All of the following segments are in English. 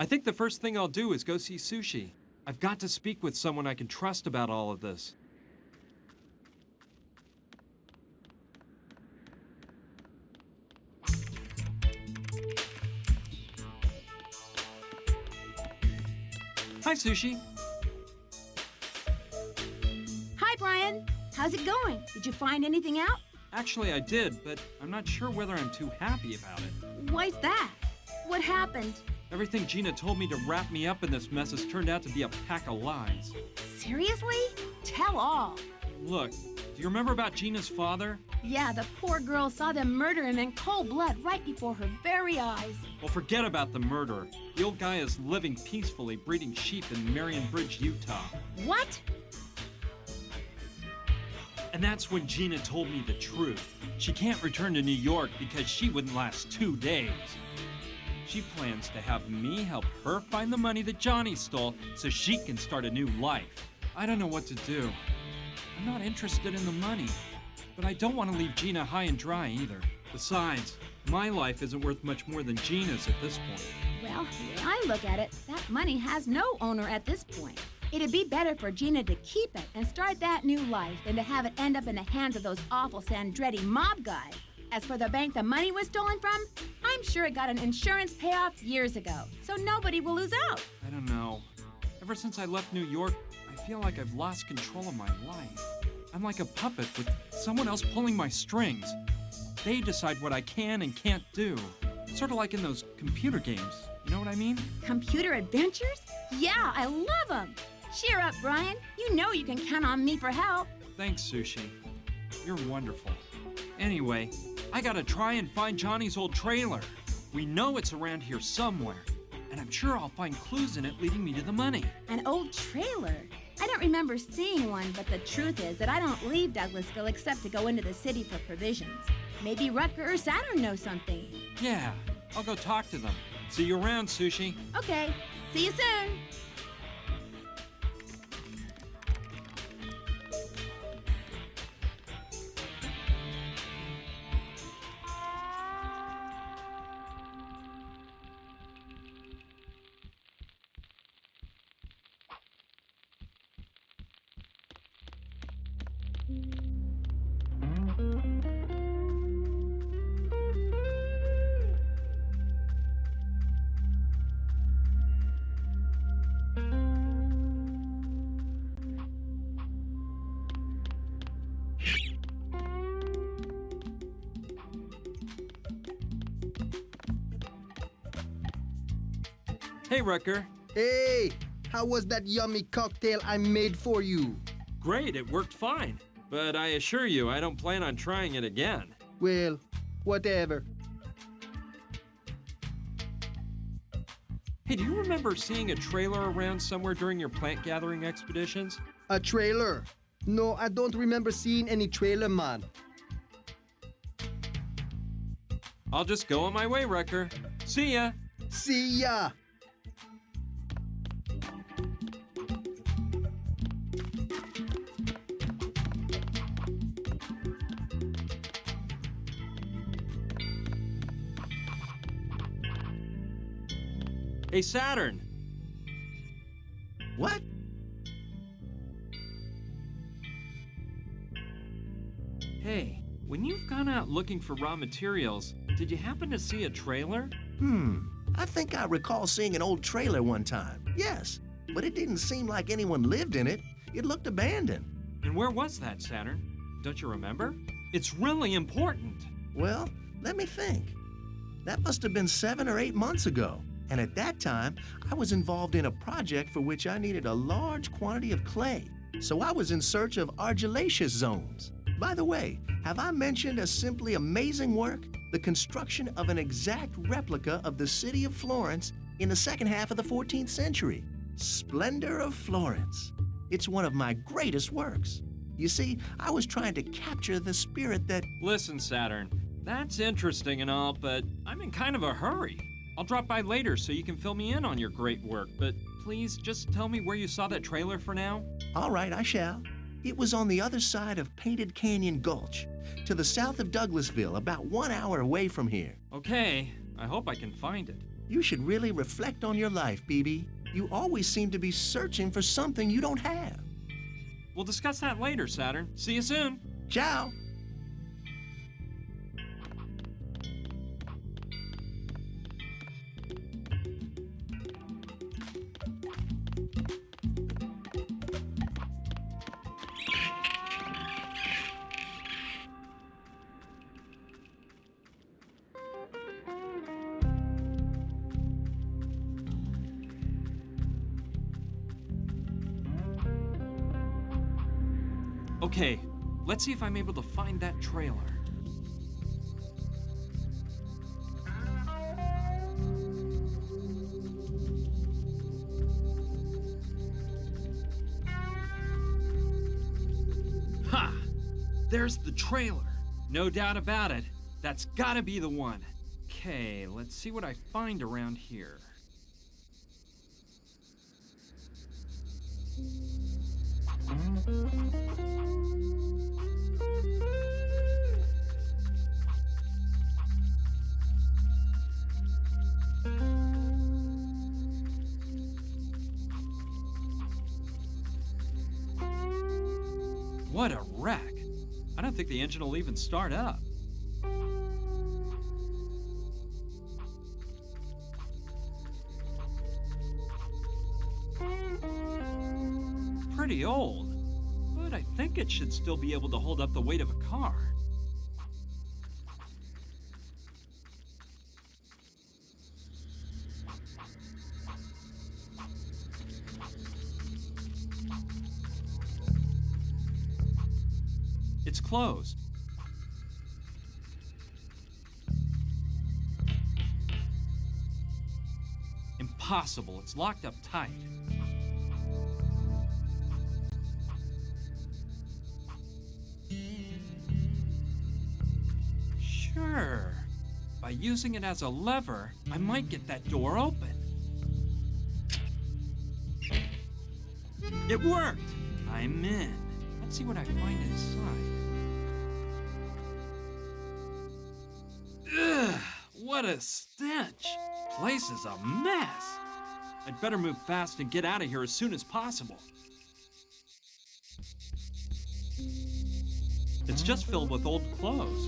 I think the first thing I'll do is go see Sushi. I've got to speak with someone I can trust about all of this. Hi, Sushi. Hi, Brian. How's it going? Did you find anything out? Actually, I did, but I'm not sure whether I'm too happy about it. Why's that? What happened? Everything Gina told me to wrap me up in this mess has turned out to be a pack of lies. Seriously? Tell all. Look, do you remember about Gina's father? Yeah, the poor girl saw them murder him in cold blood right before her very eyes. Well, forget about the murder. The old guy is living peacefully breeding sheep in Marion Bridge, Utah. What? And that's when Gina told me the truth. She can't return to New York because she wouldn't last 2 days. She plans to have me help her find the money that Johnny stole so she can start a new life. I don't know what to do. I'm not interested in the money, but I don't want to leave Gina high and dry either. Besides, my life isn't worth much more than Gina's at this point. Well, the way I look at it, that money has no owner at this point. It'd be better for Gina to keep it and start that new life than to have it end up in the hands of those awful Sandretti mob guys. As for the bank the money was stolen from, I'm sure it got an insurance payoff years ago, so nobody will lose out. I don't know. Ever since I left New York, I feel like I've lost control of my life. I'm like a puppet with someone else pulling my strings. They decide what I can and can't do. Sort of like in those computer games. You know what I mean? Computer adventures? Yeah, I love them. Cheer up, Brian. You know you can count on me for help. Thanks, Sushi. You're wonderful. Anyway, I gotta try and find Johnny's old trailer. We know it's around here somewhere, and I'm sure I'll find clues in it leading me to the money. An old trailer? I don't remember seeing one, but the truth is that I don't leave Douglasville except to go into the city for provisions. Maybe Rutger or Saturn know something. Yeah, I'll go talk to them. See you around, Sushi. Okay, see you soon. Hey, Rutger. Hey, how was that yummy cocktail I made for you? Great, it worked fine. But I assure you, I don't plan on trying it again. Well, whatever. Hey, do you remember seeing a trailer around somewhere during your plant gathering expeditions? A trailer? No, I don't remember seeing any trailer, man. I'll just go on my way, Rutger. See ya! See ya! Hey, Saturn! What? Hey, when you've gone out looking for raw materials, did you happen to see a trailer? I think I recall seeing an old trailer one time. Yes, but it didn't seem like anyone lived in it. It looked abandoned. And where was that, Saturn? Don't you remember? It's really important. Well, let me think. That must have been 7 or 8 months ago. And at that time, I was involved in a project for which I needed a large quantity of clay. So I was in search of argillaceous zones. By the way, have I mentioned a simply amazing work? The construction of an exact replica of the city of Florence in the second half of the 14th century. Splendor of Florence. It's one of my greatest works. You see, I was trying to capture the spirit that... Listen, Saturn, that's interesting and all, but I'm in kind of a hurry. I'll drop by later so you can fill me in on your great work, but please just tell me where you saw that trailer for now. All right, I shall. It was on the other side of Painted Canyon Gulch, to the south of Douglasville, about 1 hour away from here. Okay, I hope I can find it. You should really reflect on your life, BB. You always seem to be searching for something you don't have. We'll discuss that later, Saturn. See you soon. Ciao. Okay, let's see if I'm able to find that trailer. Ha! There's the trailer. No doubt about it. That's gotta be the one. Okay, let's see what I find around here. What a wreck. I don't think the engine will even start up. Pretty old, but I think it should still be able to hold up the weight of a car. It's closed. Impossible. It's locked up tight. Sure. By using it as a lever, I might get that door open. It worked! I'm in. Let's see what I find inside. Ugh, what a stench. Place is a mess. I'd better move fast and get out of here as soon as possible. It's just filled with old clothes.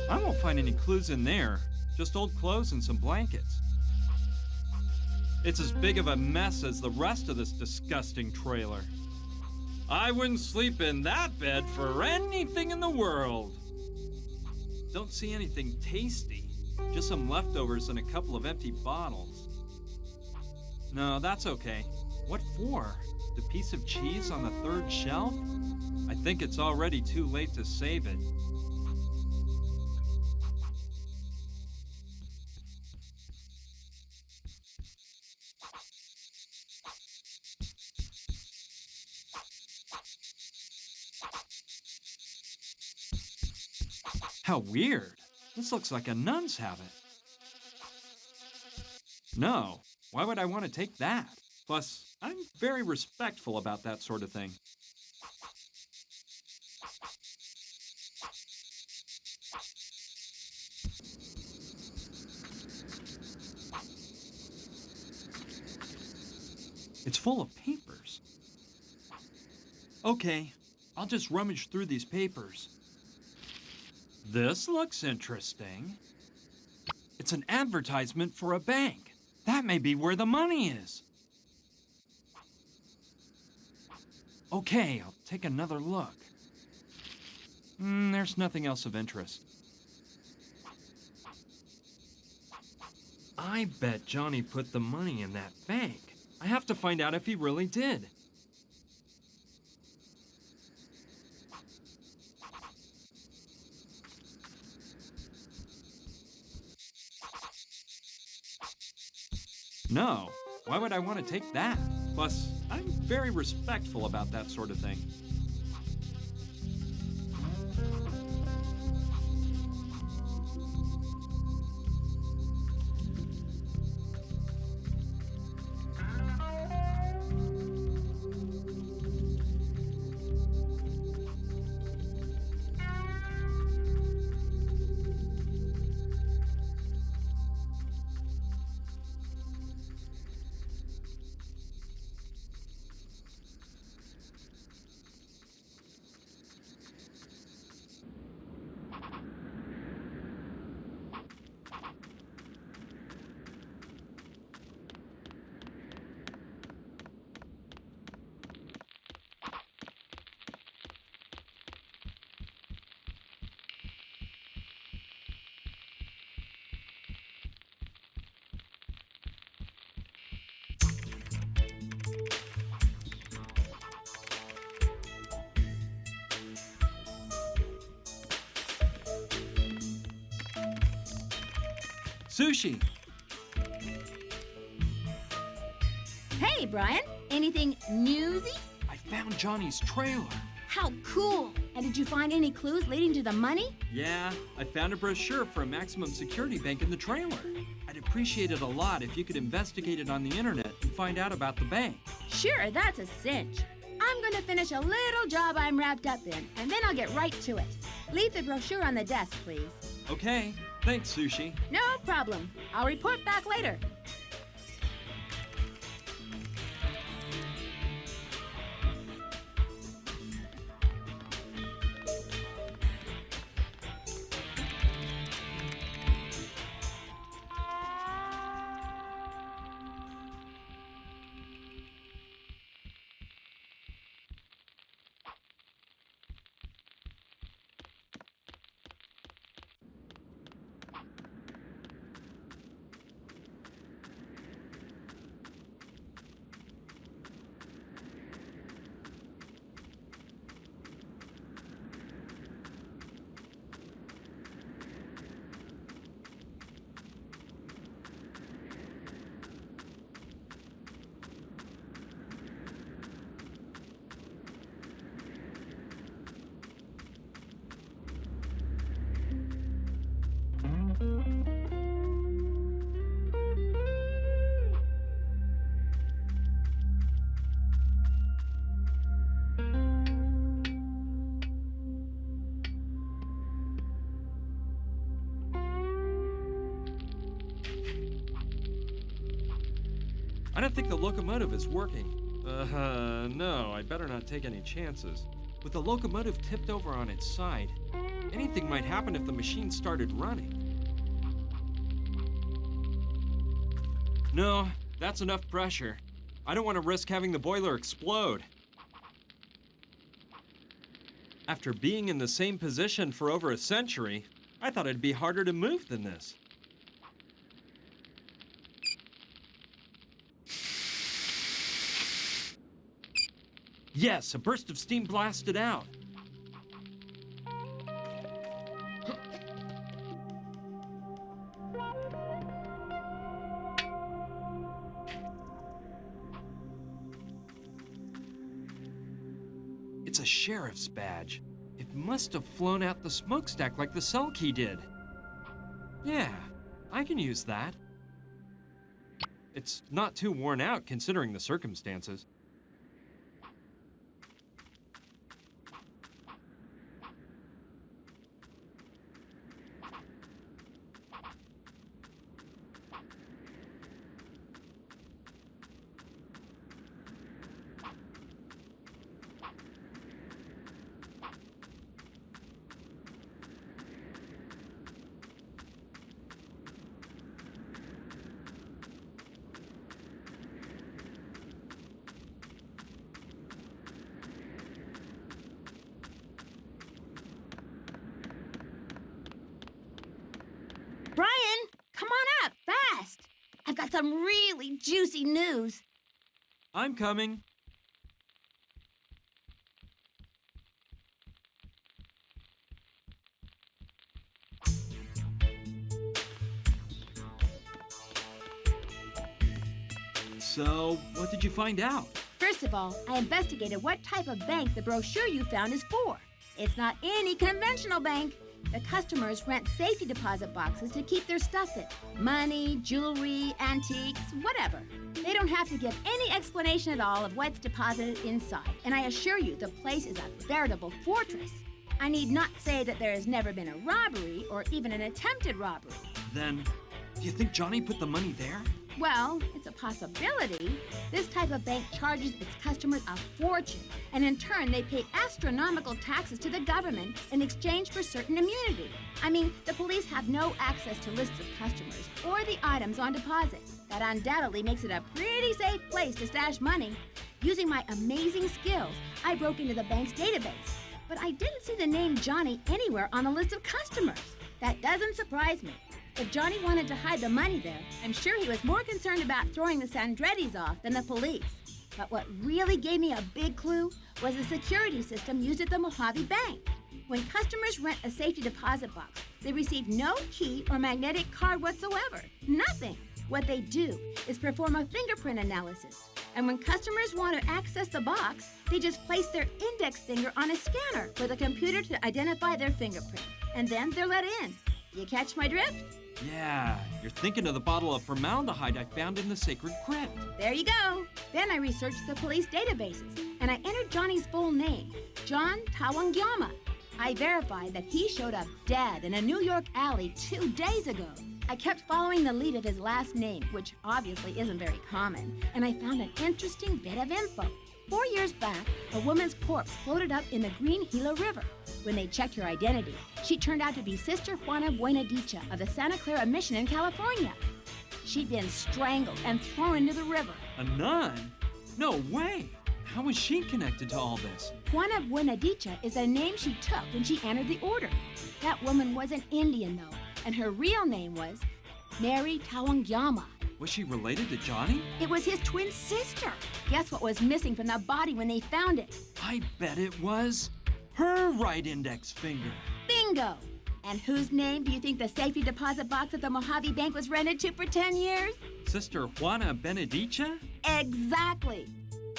I won't find any clues in there, just old clothes and some blankets. It's as big of a mess as the rest of this disgusting trailer. I wouldn't sleep in that bed for anything in the world. Don't see anything tasty, just some leftovers and a couple of empty bottles. No, that's okay. What for? The piece of cheese on the third shelf? I think it's already too late to save it. How weird. This looks like a nun's habit. No, why would I want to take that? Plus, I'm very respectful about that sort of thing. It's full of papers. Okay, I'll just rummage through these papers. This looks interesting. It's an advertisement for a bank. That may be where the money is. Okay, I'll take another look. There's nothing else of interest. I bet Johnny put the money in that bank. I have to find out if he really did. No, why would I want to take that? Plus, I'm very respectful about that sort of thing. Sushi! Hey, Brian. Anything newsy? I found Johnny's trailer. How cool! And did you find any clues leading to the money? Yeah, I found a brochure for a maximum security bank in the trailer. I'd appreciate it a lot if you could investigate it on the internet and find out about the bank. Sure, that's a cinch. I'm gonna finish a little job I'm wrapped up in, and then I'll get right to it. Leave the brochure on the desk, please. Okay, thanks, Sushi. No problem. I'll report back later. I don't think the locomotive is working. No, I better not take any chances. With the locomotive tipped over on its side, anything might happen if the machine started running. No, that's enough pressure. I don't want to risk having the boiler explode. After being in the same position for over a century, I thought it'd be harder to move than this. Yes, a burst of steam blasted out. It's a sheriff's badge. It must have flown out the smokestack like the Selkie did. Yeah, I can use that. It's not too worn out considering the circumstances. Brian, come on up, fast. I've got some really juicy news. I'm coming. So, what did you find out? First of all, I investigated what type of bank the brochure you found is for. It's not any conventional bank. The customers rent safety deposit boxes to keep their stuff in. Money, jewelry, antiques, whatever. They don't have to give any explanation at all of what's deposited inside. And I assure you, the place is a veritable fortress. I need not say that there has never been a robbery or even an attempted robbery. Then, do you think Johnny put the money there? Well, it's a possibility. This type of bank charges its customers a fortune, and in turn, they pay astronomical taxes to the government in exchange for certain immunity. I mean, the police have no access to lists of customers or the items on deposit. That undoubtedly makes it a pretty safe place to stash money. Using my amazing skills, I broke into the bank's database, but I didn't see the name Johnny anywhere on the list of customers. That doesn't surprise me. If Johnny wanted to hide the money there, I'm sure he was more concerned about throwing the Sandrettis off than the police. But what really gave me a big clue was the security system used at the Mojave Bank. When customers rent a safety deposit box, They receive no key or magnetic card whatsoever. Nothing. What they do is perform a fingerprint analysis. And when customers want to access the box, they just place their index finger on a scanner for the computer to identify their fingerprint. And then they're let in. You catch my drift? Yeah, you're thinking of the bottle of formaldehyde I found in the sacred crypt. There you go. Then I researched the police databases, and I entered Johnny's full name, John Tawangyama. I verified that he showed up dead in a New York alley 2 days ago. I kept following the lead of his last name, which obviously isn't very common, and I found an interesting bit of info. 4 years back, a woman's corpse floated up in the Green Gila River. When they checked her identity, she turned out to be Sister Juana Buenadicha of the Santa Clara Mission in California. She'd been strangled and thrown into the river. A nun? No way! How was she connected to all this? Juana Buenadicha is the name she took when she entered the order. That woman was an Indian, though, and her real name was Mary Tawangyama. Was she related to Johnny? It was his twin sister. Guess what was missing from the body when they found it? I bet it was her right index finger. Bingo! And whose name do you think the safety deposit box at the Mojave Bank was rented to for 10 years? Sister Juana Benedicha? Exactly.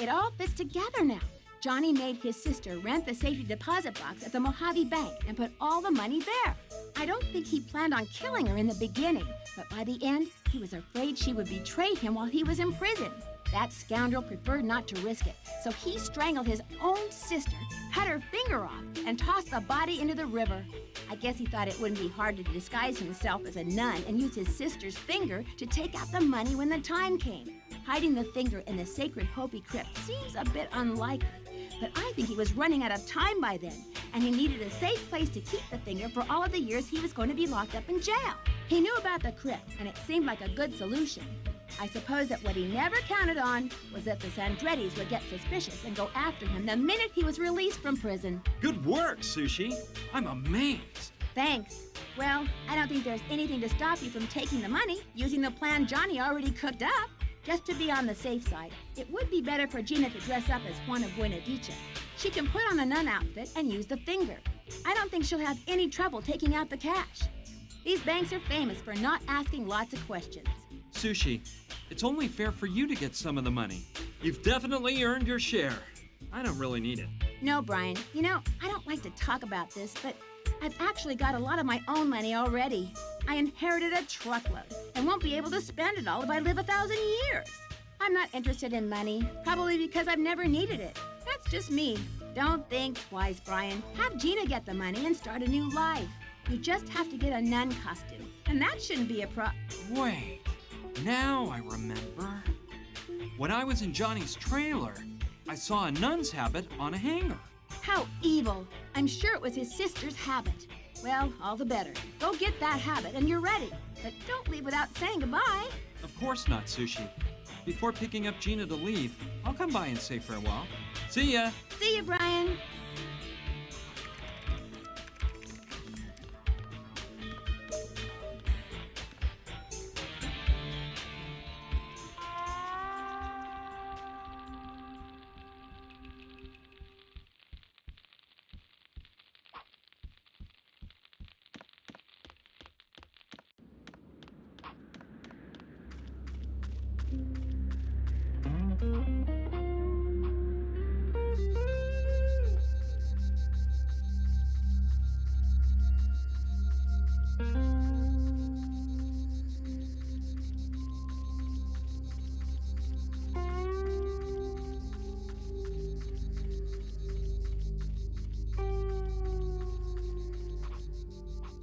It all fits together now. Johnny made his sister rent the safety deposit box at the Mojave Bank and put all the money there. I don't think he planned on killing her in the beginning, but by the end, he was afraid she would betray him while he was in prison. That scoundrel preferred not to risk it, so he strangled his own sister, cut her finger off, and tossed the body into the river. I guess he thought it wouldn't be hard to disguise himself as a nun and use his sister's finger to take out the money when the time came. Hiding the finger in the sacred Hopi crypt seems a bit unlikely, but I think he was running out of time by then, and he needed a safe place to keep the finger for all of the years he was going to be locked up in jail. He knew about the crypt, and it seemed like a good solution. I suppose that what he never counted on was that the Sandrettis would get suspicious and go after him the minute he was released from prison. Good work, Sushi. I'm amazed. Thanks. Well, I don't think there's anything to stop you from taking the money using the plan Johnny already cooked up. Just to be on the safe side, it would be better for Gina to dress up as Juana Buenadicha. She can put on a nun outfit and use the finger. I don't think she'll have any trouble taking out the cash. These banks are famous for not asking lots of questions. Sushi, it's only fair for you to get some of the money. You've definitely earned your share. I don't really need it. No, Brian. You know, I don't like to talk about this, but I've actually got a lot of my own money already. I inherited a truckload and won't be able to spend it all if I live 1,000 years. I'm not interested in money, probably because I've never needed it. That's just me. Don't think twice, Brian. Have Gina get the money and start a new life. You just have to get a nun costume, and that shouldn't be a Wait, now I remember. When I was in Johnny's trailer, I saw a nun's habit on a hanger. How evil. I'm sure it was his sister's habit. Well, all the better. Go get that habit and you're ready. But don't leave without saying goodbye. Of course not, Sushi. Before picking up Gina to leave, I'll come by and say farewell. See ya! See you, Brian.